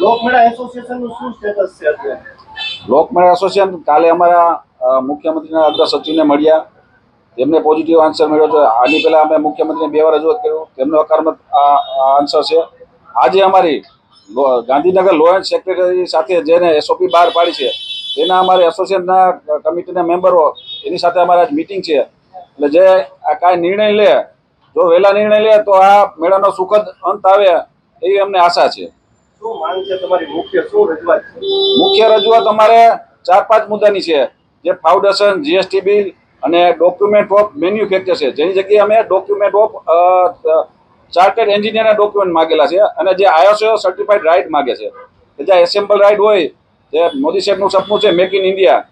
લોકમેળા એસોસિએશનનું શું સ્ટેટસ છે અત્યારે? લોકમેળા એસોસિએશન કાલે અમારા મુખ્યમંત્રીના અગ્ર સચિવને મળ્યા, તેમને પોઝિટિવ આન્સર મળ્યો છે. આની પહેલાં અમે મુખ્યમંત્રીને 2 વાર રજૂઆત કર્યું, તેમનો હકારાત્મક આન્સર છે. આજે અમારી ગાંધીનગર લો એન્ડ સેક્રેટરી સાથે જેને એસઓપી બહાર પાડી છે તેના અમારે એસોસિએશનના કમિટીના મેમ્બરો એની સાથે અમારા મિટિંગ છે. એટલે જે આ કાંઈ નિર્ણય લે, જો વહેલા નિર્ણય લે તો આ મેળાનો સુખદ અંત આવે એવી અમને આશા છે. શું માંગ છે તમારી? શું રજૂઆત છે? મુખ્ય રજૂઆત અમારે 4-5 મુદ્દાની છે, જે ફાઉન્ડેશન, જીએસટી બિલ અને ડોક્યુમેન્ટ ઓફ મેન્યુફેક્ચર છે, જેની જગ્યાએ અમે ડોક્યુમેન્ટ ઓફ ચાર્ટર્ડ એન્જિનિયરના ડોક્યુમેન્ટ માગેલા છે અને જે આઈએસઓ સર્ટિફાઈડ રાઇડ માગે છે કે જે એસેમ્બલ રાઇડ હોય, જે મોદી સાહેબનું સપનું છે મેક ઇન ઇન્ડિયા,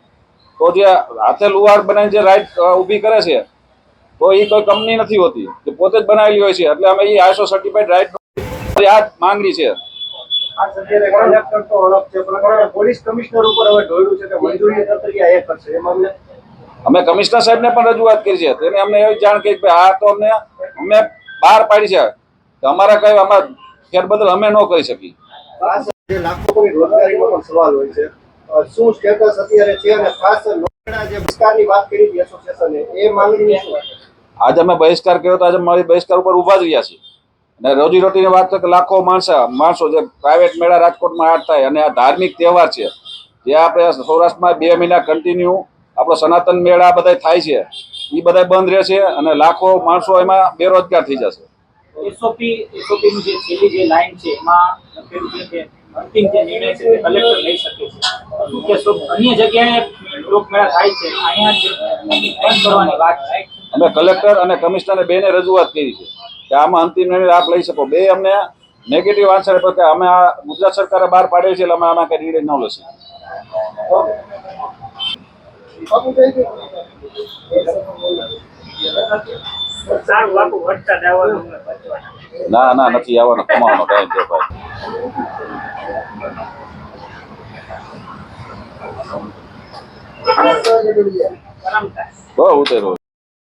તો જે હાથે લુહાર બનાવીને જે રાઇડ ઊભી કરે છે તો એ કોઈ કંપની નથી હોતી, જે પોતે જ બનાવેલી હોય છે. એટલે અમે એ આઈએસઓ સર્ટિફાઈડ રાઇડ આ માંગણી છે. કલેક્ટર તો અલગ છે, પણ પોલીસ કમિશનર ઉપર હવે ઢોળ્યું છે કે મંજૂરી પ્રક્રિયા એ કરશે. એ મામલે અમે કમિશનર સાહેબને પણ રજૂઆત કરી છે. તેને અમને એવી જાણ કરી કે આ તો અમે બહાર પાડી છે કે અમારા કઈ આમાં ફેરબદલ અમે ન કરી શકી. લાખોની રોજગારીનો પણ સવાલ હોય છે. શું સ્ટેટસ અત્યારે છે અને ખાસ જે બહિષ્કારની વાત કરી હતી એસોસિએશને, એ માંગણી શું? આજે અમે બહિષ્કાર કર્યો તો આજે મારી બહિષ્કાર ઉપર ઊભા જ રહ્યા છીએ. અને રોજીરોટીની વાત છે કે લાખો માણસો જે પ્રાઇવેટ મેળા રાજકોટમાં આર્ટ થાય અને આ ધાર્મિક તહેવાર છે, જે આપણે સૌરાષ્ટ્રમાં 2 મહિના કન્ટિન્યુ આપણો સનાતન મેળા બધા થાય છે, એ બધા બંધ રહેશે અને લાખો માણસો એમાં બેરોજગાર થઈ જશે. એસઓપીની જે છેલ્લી જે લાઈન છે એમાં લખેલું છે કે અંતિમ જે નિર્ણય છે તે કલેક્ટર લઈ શકે છે. શું કે અન્ય જગ્યાએ લોકમેળા થાય છે, અહીંયા જ બંધ કરવાની વાત છે. અમે કલેક્ટર અને કમિશનરને બેને રજૂઆત કરી છે કે આમાં અંતિમ નિર્ણય આપ લઈ શકો. બે અમને નેગેટિવ આન્સર આપ્યો કે અમે આ ગુજરાત સરકારે બહાર પાડે છે એટલે અમે આમાં કંઈ નિર્ણય ન લઈશું. ના નથી આવવાનો, કમાવાનો ટાઈમ છે ભાઈ. બહુ ઉતર્યો.